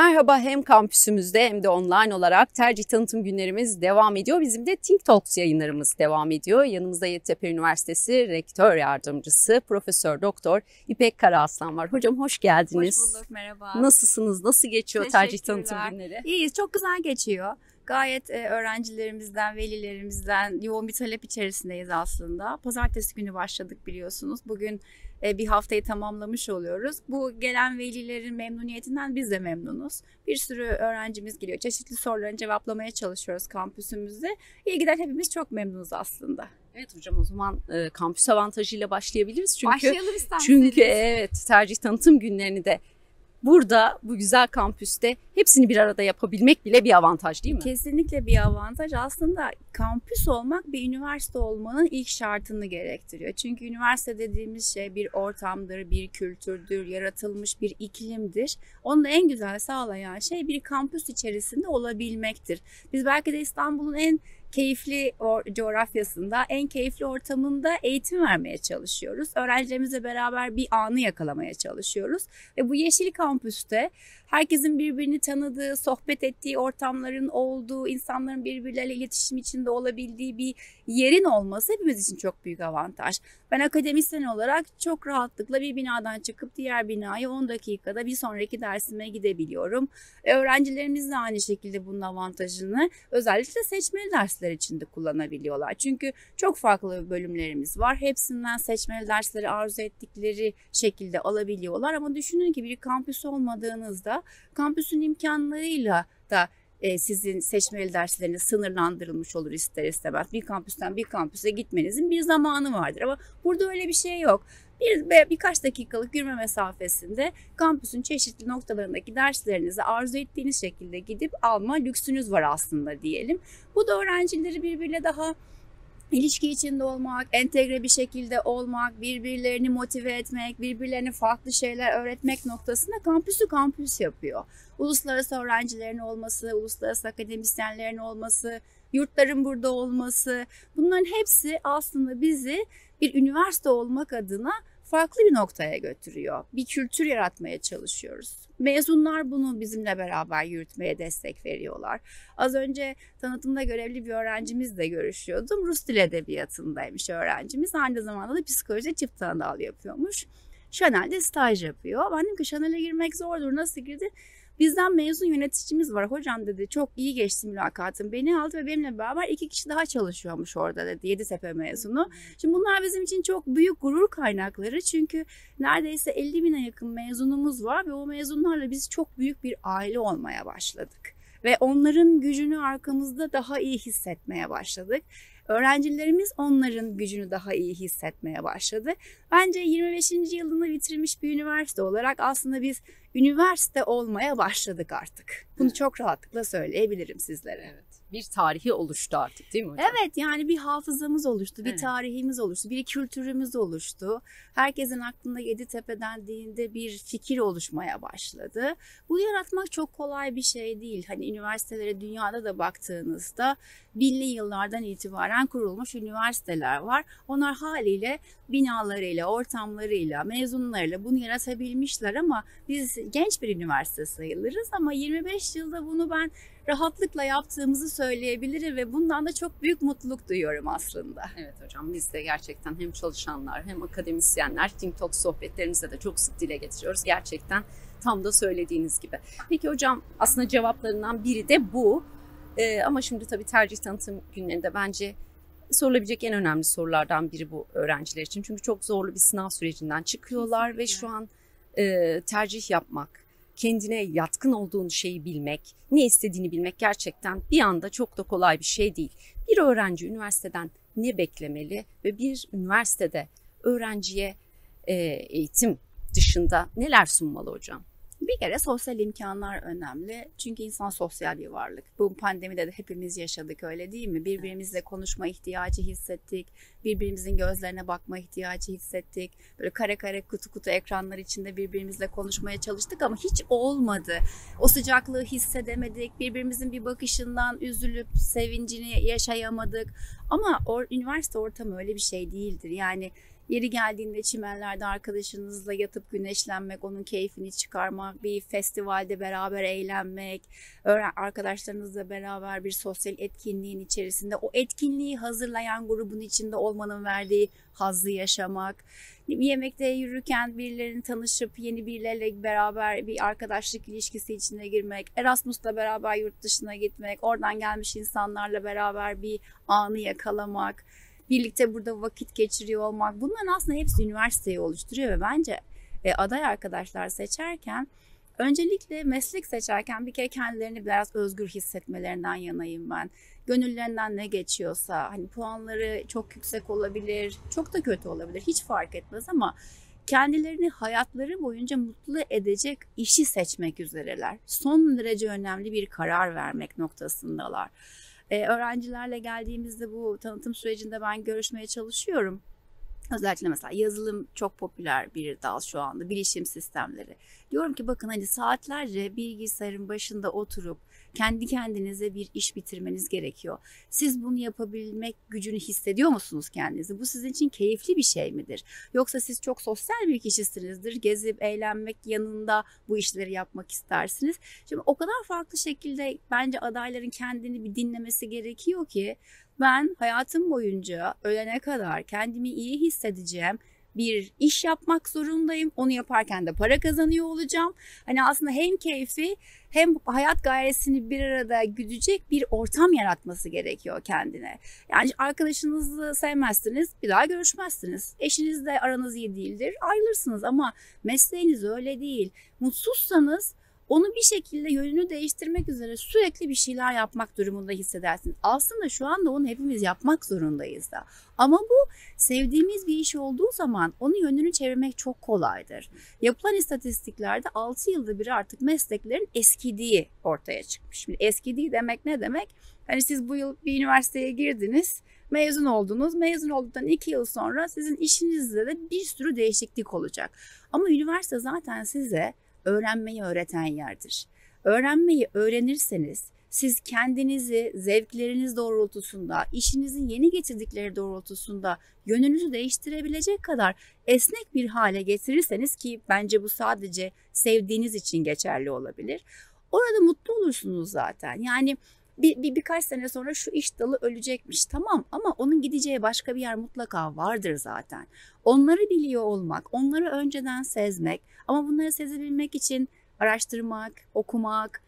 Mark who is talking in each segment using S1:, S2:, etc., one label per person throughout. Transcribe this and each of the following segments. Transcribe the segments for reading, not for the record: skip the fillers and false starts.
S1: Merhaba, hem kampüsümüzde hem de online olarak tercih tanıtım günlerimiz devam ediyor. Bizim de Think Talks yayınlarımız devam ediyor. Yanımızda Yeditepe Üniversitesi Rektör Yardımcısı Profesör Doktor İpek Karaaslan var. Hocam hoş geldiniz.
S2: Hoş bulduk, merhaba.
S1: Nasılsınız? Nasıl geçiyor tercih tanıtım günleri?
S2: İyiyiz, çok güzel geçiyor. Gayet öğrencilerimizden, velilerimizden yoğun bir talep içerisindeyiz aslında. Pazartesi günü başladık biliyorsunuz. Bugün bir haftayı tamamlamış oluyoruz. Bu gelen velilerin memnuniyetinden biz de memnunuz. Bir sürü öğrencimiz geliyor. Çeşitli sorularını cevaplamaya çalışıyoruz kampüsümüzde. İlgiden hepimiz çok memnunuz aslında.
S1: Evet hocam, o zaman kampüs avantajıyla başlayabiliriz.
S2: Başlayalım isterseniz.
S1: Çünkü evet, tercih tanıtım günlerini de burada, bu güzel kampüste hepsini bir arada yapabilmek bile bir avantaj değil mi?
S2: Kesinlikle bir avantaj. Aslında kampüs olmak bir üniversite olmanın ilk şartını gerektiriyor. Çünkü üniversite dediğimiz şey bir ortamdır, bir kültürdür, yaratılmış bir iklimdir. Onu da en güzel sağlayan şey bir kampüs içerisinde olabilmektir. Biz belki de İstanbul'un en keyifli coğrafyasında, en keyifli ortamında eğitim vermeye çalışıyoruz. Öğrencilerimizle beraber bir anı yakalamaya çalışıyoruz. Ve bu yeşil kampüste herkesin birbirini tanıdığı, sohbet ettiği ortamların olduğu, insanların birbirleriyle iletişim içinde olabildiği bir yerin olması hepimiz için çok büyük avantaj. Ben akademisyen olarak çok rahatlıkla bir binadan çıkıp diğer binaya 10 dakikada bir sonraki dersime gidebiliyorum. Öğrencilerimiz de aynı şekilde bunun avantajını özellikle seçmeli dersler içinde kullanabiliyorlar. Çünkü çok farklı bölümlerimiz var. Hepsinden seçmeli dersleri arzu ettikleri şekilde alabiliyorlar. Ama düşünün ki bir kampüs olmadığınızda kampüsün imkanlarıyla da sizin seçmeli dersleriniz sınırlandırılmış olur ister istemez. Bir kampüsten bir kampüse gitmenizin bir zamanı vardır ama burada öyle bir şey yok. Birkaç dakikalık yürüme mesafesinde kampüsün çeşitli noktalarındaki derslerinizi arzu ettiğiniz şekilde gidip alma lüksünüz var aslında diyelim. Bu da öğrencileri birbiriyle daha İlişki içinde olmak, entegre bir şekilde olmak, birbirlerini motive etmek, birbirlerine farklı şeyler öğretmek noktasında kampüsü kampüs yapıyor. Uluslararası öğrencilerin olması, uluslararası akademisyenlerin olması, yurtların burada olması, bunların hepsi aslında bizi bir üniversite olmak adına farklı bir noktaya götürüyor. Bir kültür yaratmaya çalışıyoruz. Mezunlar bunu bizimle beraber yürütmeye destek veriyorlar. Az önce tanıtımda görevli bir öğrencimizle görüşüyordum. Rus Dil Edebiyatı'ndaymış öğrencimiz. Aynı zamanda da psikolojide çift tanımdal yapıyormuş. Chanel'de staj yapıyor. Ben dedim ki Chanel'e girmek zordur. Nasıl girdi? Bizden mezun yöneticimiz var. Hocam dedi, çok iyi geçti mülakatım. Beni aldı ve benimle beraber 2 kişi daha çalışıyormuş orada dedi. Yeditepe mezunu. Şimdi bunlar bizim için çok büyük gurur kaynakları. Çünkü neredeyse 50.000'e yakın mezunumuz var ve o mezunlarla biz çok büyük bir aile olmaya başladık. Ve onların gücünü arkamızda daha iyi hissetmeye başladık. Öğrencilerimiz onların gücünü daha iyi hissetmeye başladı. Bence 25. yılını bitirmiş bir üniversite olarak aslında biz üniversite olmaya başladık artık. Bunu çok rahatlıkla söyleyebilirim sizlere.
S1: Evet. Bir tarihi oluştu artık değil mi hocam?
S2: Evet, yani bir hafızamız oluştu, bir tarihimiz oluştu, bir kültürümüz oluştu. Herkesin aklında Yeditepe dendiğinde bir fikir oluşmaya başladı. Bu yaratmak çok kolay bir şey değil. Hani üniversitelere dünyada da baktığınızda binli yıllardan itibaren kurulmuş üniversiteler var. Onlar haliyle binalarıyla, ortamlarıyla, mezunlarıyla bunu yaratabilmişler ama biz genç bir üniversite sayılırız ama 25 yılda bunu ben rahatlıkla yaptığımızı söyleyebilirim ve bundan da çok büyük mutluluk duyuyorum aslında.
S1: Evet hocam, biz de gerçekten hem çalışanlar hem akademisyenler Think Talk sohbetlerimizde de çok sık dile getiriyoruz. Gerçekten tam da söylediğiniz gibi. Peki hocam, aslında cevaplarından biri de bu. Ama şimdi tabii tercih tanıtım günlerinde bence sorulabilecek en önemli sorulardan biri bu öğrenciler için. Çünkü çok zorlu bir sınav sürecinden çıkıyorlar. Kesinlikle. Ve şu an tercih yapmak, kendine yatkın olduğun şeyi bilmek, ne istediğini bilmek gerçekten bir anda çok da kolay bir şey değil. Bir öğrenci üniversiteden ne beklemeli ve bir üniversitede öğrenciye eğitim dışında neler sunmalı hocam?
S2: Bir kere sosyal imkanlar önemli. Çünkü insan sosyal bir varlık. Bu pandemide de hepimiz yaşadık, öyle değil mi? Birbirimizle konuşma ihtiyacı hissettik. Birbirimizin gözlerine bakma ihtiyacı hissettik. Böyle kare kare kutu kutu ekranlar içinde birbirimizle konuşmaya çalıştık ama hiç olmadı. O sıcaklığı hissedemedik. Birbirimizin bir bakışından üzülüp sevincini yaşayamadık. Ama üniversite ortamı öyle bir şey değildir. Yani Yeri geldiğinde çimenlerde arkadaşınızla yatıp güneşlenmek, onun keyfini çıkarmak, bir festivalde beraber eğlenmek, arkadaşlarınızla beraber bir sosyal etkinliğin içerisinde o etkinliği hazırlayan grubun içinde olmanın verdiği hazzı yaşamak, bir yemekte yürürken birilerinin tanışıp yeni birileriyle beraber bir arkadaşlık ilişkisi içine girmek, Erasmus'la beraber yurt dışına gitmek, oradan gelmiş insanlarla beraber bir anı yakalamak, birlikte burada vakit geçiriyor olmak, bunların aslında hepsi üniversiteyi oluşturuyor ve bence aday arkadaşlar seçerken öncelikle meslek seçerken bir kere kendilerini biraz özgür hissetmelerinden yanayım ben. Gönüllerinden ne geçiyorsa, hani puanları çok yüksek olabilir, çok da kötü olabilir, hiç fark etmez ama kendilerini hayatları boyunca mutlu edecek işi seçmek üzereler. Son derece önemli bir karar vermek noktasındalar. Öğrencilerle geldiğimizde bu tanıtım sürecinde ben görüşmeye çalışıyorum. Özellikle mesela yazılım çok popüler bir dal şu anda, bilişim sistemleri. Diyorum ki bakın hani saatlerce bilgisayarın başında oturup kendi kendinize bir iş bitirmeniz gerekiyor. Siz bunu yapabilmek gücünü hissediyor musunuz kendinizi? Bu sizin için keyifli bir şey midir? Yoksa siz çok sosyal bir kişisinizdir. Gezip eğlenmek yanında bu işleri yapmak istersiniz. Şimdi o kadar farklı şekilde bence adayların kendini bir dinlemesi gerekiyor ki ben hayatım boyunca ölene kadar kendimi iyi hissedeceğim bir iş yapmak zorundayım. Onu yaparken de para kazanıyor olacağım. Hani aslında hem keyfi hem hayat gayesini bir arada güdecek bir ortam yaratması gerekiyor kendine. Yani arkadaşınızı sevmezsiniz, bir daha görüşmezsiniz. Eşinizle aranız iyi değildir, ayrılırsınız ama mesleğiniz öyle değil. Mutsuzsanız onu bir şekilde yönünü değiştirmek üzere sürekli bir şeyler yapmak durumunda hissedersiniz. Aslında şu anda onu hepimiz yapmak zorundayız da. Ama bu sevdiğimiz bir iş olduğu zaman onun yönünü çevirmek çok kolaydır. Yapılan istatistiklerde 6 yılda bir artık mesleklerin eskidiği ortaya çıkmış. Şimdi eskidiği demek ne demek? Hani siz bu yıl bir üniversiteye girdiniz, mezun oldunuz. Mezun olduktan 2 yıl sonra sizin işinizde de bir sürü değişiklik olacak. Ama üniversite zaten size öğrenmeyi öğreten yerdir. Öğrenmeyi öğrenirseniz siz kendinizi zevkleriniz doğrultusunda, işinizin yeni getirdikleri doğrultusunda yönünüzü değiştirebilecek kadar esnek bir hale getirirseniz ki bence bu sadece sevdiğiniz için geçerli olabilir. Orada mutlu olursunuz zaten. Yani birkaç sene sonra şu iş dalı ölecekmiş tamam ama onun gideceği başka bir yer mutlaka vardır zaten. Onları biliyor olmak, onları önceden sezmek ama bunları sezebilmek için araştırmak, okumak,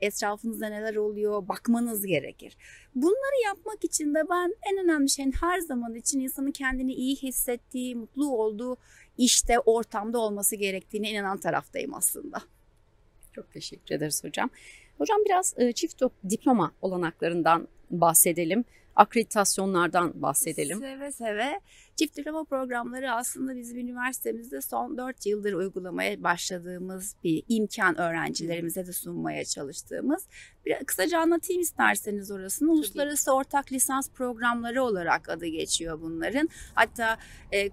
S2: etrafınızda neler oluyor bakmanız gerekir. Bunları yapmak için de ben en önemli şeyin her zaman için insanın kendini iyi hissettiği, mutlu olduğu işte, ortamda olması gerektiğine inanan taraftayım aslında.
S1: Çok teşekkür ederiz hocam. Hocam biraz çift diploma olanaklarından bahsedelim. Akreditasyonlardan bahsedelim.
S2: Seve seve. Çift diploma programları aslında bizim üniversitemizde son 4 yıldır uygulamaya başladığımız bir imkan, öğrencilerimize de sunmaya çalıştığımız. Kısaca anlatayım isterseniz orasını. Uluslararası ortak lisans programları olarak adı geçiyor bunların. Hatta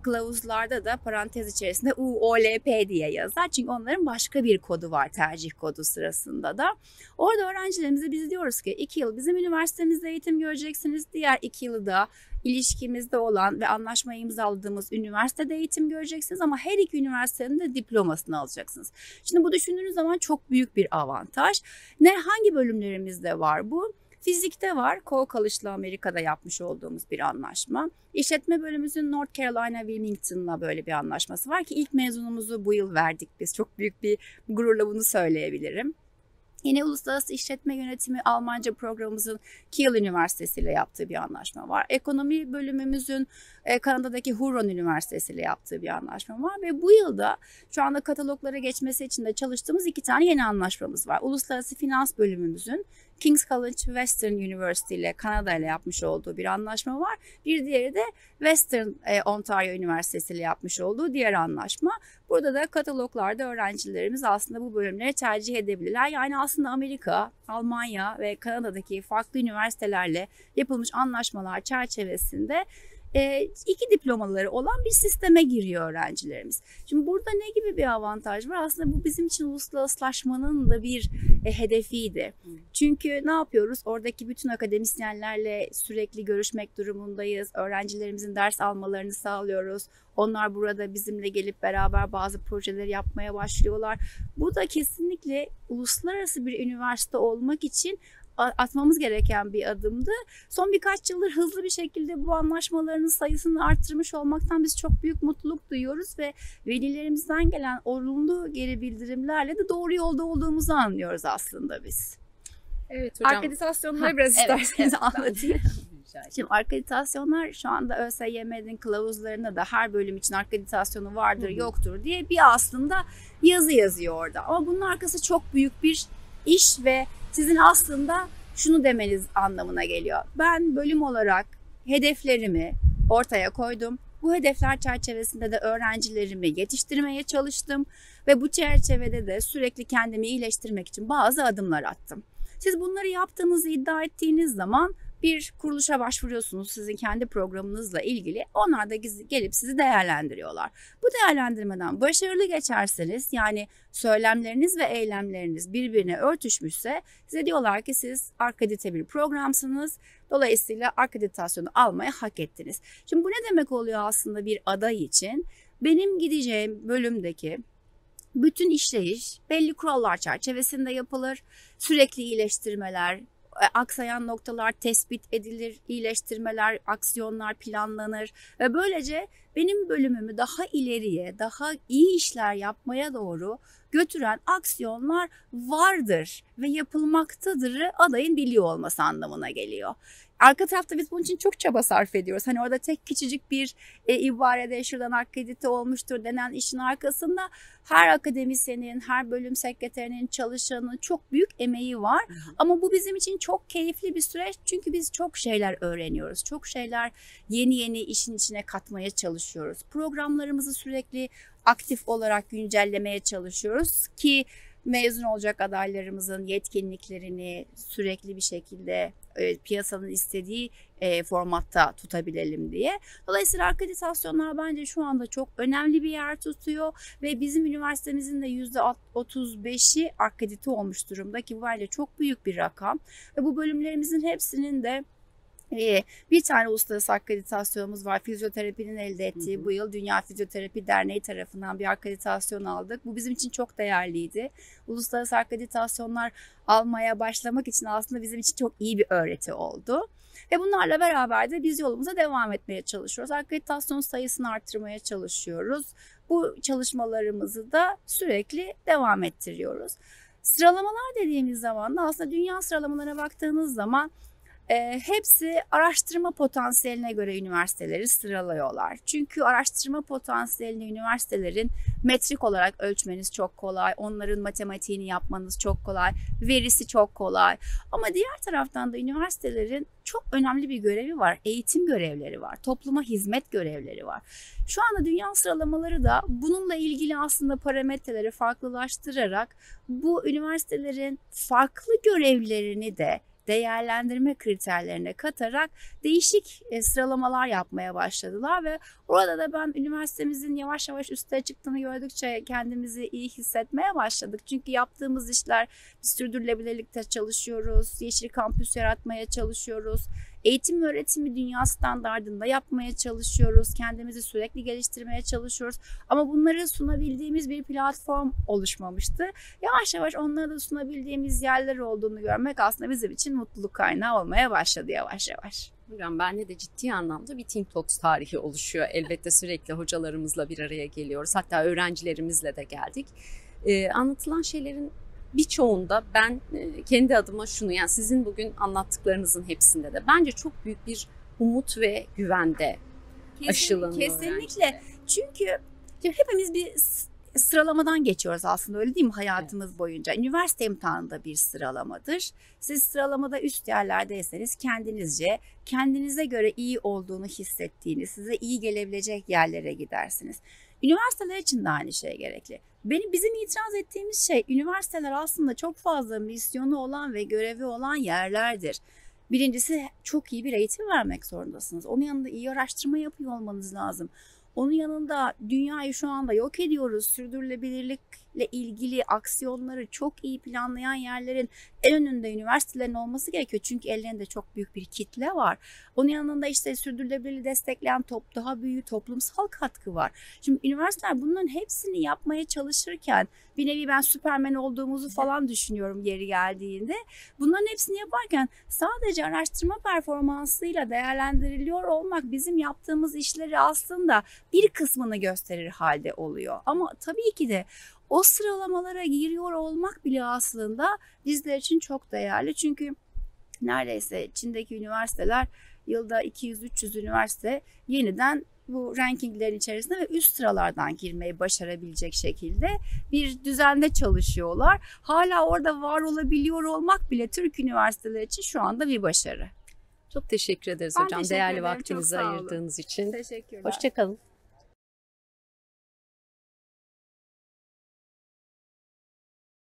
S2: kılavuzlarda da parantez içerisinde UOLP diye yazar. Çünkü onların başka bir kodu var, tercih kodu sırasında da. Orada öğrencilerimize biz diyoruz ki 2 yıl bizim üniversitemizde eğitim göreceksiniz. Diğer 2 yılı da ilişkimizde olan ve anlaşma imzaladığımız üniversitede eğitim göreceksiniz ama her iki üniversitenin de diplomasını alacaksınız. Şimdi bu düşündüğünüz zaman çok büyük bir avantaj. Hangi bölümlerimizde var bu? Fizikte var. College'la Amerika'da yapmış olduğumuz bir anlaşma. İşletme bölümümüzün North Carolina Wilmington'la böyle bir anlaşması var ki ilk mezunumuzu bu yıl verdik biz. Çok büyük bir gururla bunu söyleyebilirim. Yine Uluslararası İşletme Yönetimi Almanca programımızın Kiel Üniversitesi ile yaptığı bir anlaşma var. Ekonomi bölümümüzün Kanada'daki Huron Üniversitesi ile yaptığı bir anlaşma var. Ve bu yılda şu anda kataloglara geçmesi için de çalıştığımız 2 tane yeni anlaşmamız var. Uluslararası Finans bölümümüzün King's College Western University ile Kanada ile yapmış olduğu bir anlaşma var. Bir diğeri de Western Ontario Üniversitesi ile yapmış olduğu diğer anlaşma. Burada da kataloglarda öğrencilerimiz aslında bu bölümleri tercih edebilirler. Yani aslında Amerika, Almanya ve Kanada'daki farklı üniversitelerle yapılmış anlaşmalar çerçevesinde 2 diplomaları olan bir sisteme giriyor öğrencilerimiz. Şimdi burada ne gibi bir avantaj var? Aslında bu bizim için uluslararasılaşmanın da bir hedefiydi. Çünkü ne yapıyoruz? Oradaki bütün akademisyenlerle sürekli görüşmek durumundayız. Öğrencilerimizin ders almalarını sağlıyoruz. Onlar burada bizimle gelip beraber bazı projeleri yapmaya başlıyorlar. Bu da kesinlikle uluslararası bir üniversite olmak için atmamız gereken bir adımdı. Son birkaç yıldır hızlı bir şekilde bu anlaşmaların sayısını arttırmış olmaktan biz çok büyük mutluluk duyuyoruz ve velilerimizden gelen olumlu geri bildirimlerle de doğru yolda olduğumuzu anlıyoruz aslında biz.
S1: Evet hocam.
S2: Akreditasyonları biraz isterseniz anlatayım. Şimdi akreditasyonlar şu anda ÖSYM'nin kılavuzlarında da her bölüm için akreditasyonu vardır yoktur diye bir aslında yazı yazıyor orada. Ama bunun arkası çok büyük bir iş ve sizin aslında şunu demeniz anlamına geliyor. Ben bölüm olarak hedeflerimi ortaya koydum. Bu hedefler çerçevesinde de öğrencilerimi yetiştirmeye çalıştım ve bu çerçevede de sürekli kendimi iyileştirmek için bazı adımlar attım. Siz bunları yaptığınızı iddia ettiğiniz zaman bir kuruluşa başvuruyorsunuz sizin kendi programınızla ilgili. Onlar da gelip sizi değerlendiriyorlar. Bu değerlendirmeden başarılı geçerseniz, yani söylemleriniz ve eylemleriniz birbirine örtüşmüşse size diyorlar ki siz akredite bir programsınız. Dolayısıyla akreditasyonu almaya hak ettiniz. Şimdi bu ne demek oluyor aslında bir aday için? Benim gideceğim bölümdeki bütün işleyiş belli kurallar çerçevesinde yapılır. Sürekli iyileştirmeler, aksayan noktalar tespit edilir, iyileştirmeler, aksiyonlar planlanır ve böylece benim bölümümü daha ileriye, daha iyi işler yapmaya doğru götüren aksiyonlar vardır ve yapılmaktadır adayın biliyor olması anlamına geliyor. Arka tarafta biz bunun için çok çaba sarf ediyoruz. Hani orada tek küçücük bir ibarede şuradan akredite olmuştur denen işin arkasında her akademisyenin, her bölüm sekreterinin, çalışanın çok büyük emeği var. Ama bu bizim için çok keyifli bir süreç. Çünkü biz çok şeyler öğreniyoruz. Çok şeyler yeni işin içine katmaya çalışıyoruz. Programlarımızı sürekli aktif olarak güncellemeye çalışıyoruz ki mezun olacak adaylarımızın yetkinliklerini sürekli bir şekilde piyasanın istediği formatta tutabilelim diye. Dolayısıyla akreditasyonlar bence şu anda çok önemli bir yer tutuyor ve bizim üniversitemizin de %35'i akredite olmuş durumda ki bu bence çok büyük bir rakam. Ve bu bölümlerimizin hepsinin de bir tane uluslararası akreditasyonumuz var. Fizyoterapinin elde ettiği bu yıl Dünya Fizyoterapi Derneği tarafından bir akreditasyon aldık. Bu bizim için çok değerliydi. Uluslararası akreditasyonlar almaya başlamak için aslında bizim için çok iyi bir öğreti oldu. Ve bunlarla beraber de biz yolumuza devam etmeye çalışıyoruz. Akreditasyon sayısını arttırmaya çalışıyoruz. Bu çalışmalarımızı da sürekli devam ettiriyoruz. Sıralamalar dediğimiz zaman da aslında dünya sıralamalarına baktığınız zaman hepsi araştırma potansiyeline göre üniversiteleri sıralıyorlar. Çünkü araştırma potansiyelini üniversitelerin metrik olarak ölçmeniz çok kolay. Onların matematiğini yapmanız çok kolay. Verisi çok kolay. Ama diğer taraftan da üniversitelerin çok önemli bir görevi var. Eğitim görevleri var. Topluma hizmet görevleri var. Şu anda dünya sıralamaları da bununla ilgili aslında parametreleri farklılaştırarak bu üniversitelerin farklı görevlerini de değerlendirme kriterlerine katarak değişik sıralamalar yapmaya başladılar ve orada da ben üniversitemizin yavaş yavaş üste çıktığını gördükçe kendimizi iyi hissetmeye başladık. Çünkü yaptığımız işler, biz sürdürülebilirlikte çalışıyoruz, yeşil kampüs yaratmaya çalışıyoruz, eğitim ve öğretimi dünya standardında yapmaya çalışıyoruz, kendimizi sürekli geliştirmeye çalışıyoruz. Ama bunları sunabildiğimiz bir platform oluşmamıştı. Yavaş yavaş onları da sunabildiğimiz yerler olduğunu görmek aslında bizim için mutluluk kaynağı olmaya başladı yavaş yavaş.
S1: Hocam bende de ciddi anlamda bir Think Talks tarihi oluşuyor. Elbette sürekli hocalarımızla bir araya geliyoruz. Hatta öğrencilerimizle de geldik. Anlatılan şeylerin birçoğunda ben kendi adıma şunu, yani sizin bugün anlattıklarınızın hepsinde de bence çok büyük bir umut ve güvende aşılanıyor.
S2: Kesinlikle. Çünkü hepimiz bir sıralamadan geçiyoruz aslında, öyle değil mi, hayatımız boyunca? Üniversite imtihanı da bir sıralamadır. Siz sıralamada üst yerlerdeyseniz kendinize göre iyi olduğunu hissettiğiniz, size iyi gelebilecek yerlere gidersiniz. Üniversiteler için de aynı şey gerekli. Bizim itiraz ettiğimiz şey, üniversiteler aslında çok fazla misyonu olan ve görevi olan yerlerdir. Birincisi çok iyi bir eğitim vermek zorundasınız. Onun yanında iyi araştırma yapıyor olmanız lazım. Onun yanında dünyayı şu anda yok ediyoruz. Sürdürülebilirlikle ilgili aksiyonları çok iyi planlayan yerlerin en önünde üniversitelerin olması gerekiyor. Çünkü ellerinde çok büyük bir kitle var. Onun yanında işte sürdürülebilirliği destekleyen daha büyük toplumsal katkı var. Şimdi üniversiteler bunların hepsini yapmaya çalışırken bir nevi ben Süpermen olduğumuzu falan düşünüyorum yeri geldiğinde. Bunların hepsini yaparken sadece araştırma performansıyla değerlendiriliyor olmak bizim yaptığımız işleri aslında bir kısmını gösterir halde oluyor. Ama tabii ki de o sıralamalara giriyor olmak bile aslında bizler için çok değerli. Çünkü neredeyse Çin'deki üniversiteler yılda 200-300 üniversite yeniden bu rankinglerin içerisinde ve üst sıralardan girmeyi başarabilecek şekilde bir düzende çalışıyorlar. Hala orada var olabiliyor olmak bile Türk üniversiteleri için şu anda bir başarı.
S1: Çok teşekkür ederiz
S2: Ben
S1: hocam.
S2: teşekkür
S1: Değerli
S2: ederim.
S1: vaktinizi
S2: Çok sağ olun.
S1: ayırdığınız için.
S2: Teşekkürler.
S1: Hoşça kalın.